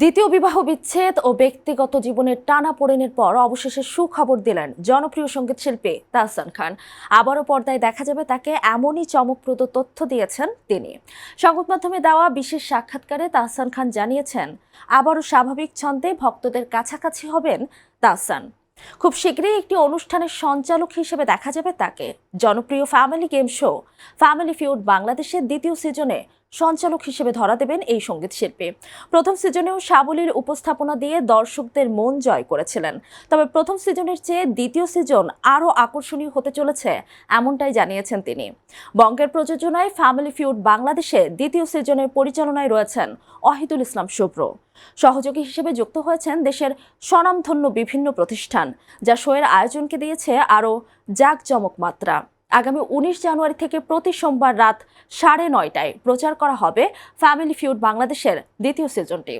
দ্বিতীয় বিবাহ বিচ্ছেদ ও ব্যক্তিগত জীবনের টানাপোড়েনের পর অবশেষে সুখবর দিলেন জনপ্রিয় সঙ্গীত শিল্পী তাহসান খান। আবারও পর্দায় দেখা যাবে তাকে, এমনই চমকপ্রদ তথ্য দিয়েছেন তিনি। সংবাদ মাধ্যমে দেওয়া বিশেষ সাক্ষাৎকারে তাহসান খান জানিয়েছেন, আবারও স্বাভাবিক ছন্দে ভক্তদের কাছাকাছি হবেন তাহসান। খুব শীঘ্রই একটি অনুষ্ঠানের সঞ্চালক হিসেবে দেখা যাবে তাকে। জনপ্রিয় family game show family feud বাংলাদেশের দ্বিতীয় সিজনে সঞ্চালক হিসেবে ধরা দেবেন এই সঙ্গীত শিল্পী। প্রথম সিজনেও সাবলীল উপস্থাপনা দিয়ে দর্শকদের মন জয় করেছিলেন। তবে প্রথম সিজনের চেয়ে দ্বিতীয় সিজন আরও আকর্ষণীয় হতে চলেছে, এমনটাই জানিয়েছেন তিনি। বঙ্গের প্রযোজনায় ফ্যামিলি ফিউড বাংলাদেশে দ্বিতীয় সিজনের পরিচালনায় রয়েছেন ওয়াহিদুল ইসলাম শুভ্র। সহযোগী হিসেবে যুক্ত হয়েছেন দেশের স্বনামধন্য বিভিন্ন প্রতিষ্ঠান, যা শোয়ের আয়োজনকে দিয়েছে আরও জাঁকজমক মাত্রা। আগামী 19 জানুয়ারি থেকে প্রতি সোমবার রাত 9:30টায় প্রচার করা হবে ফ্যামিলি ফিউড বাংলাদেশের দ্বিতীয় সিজনটি।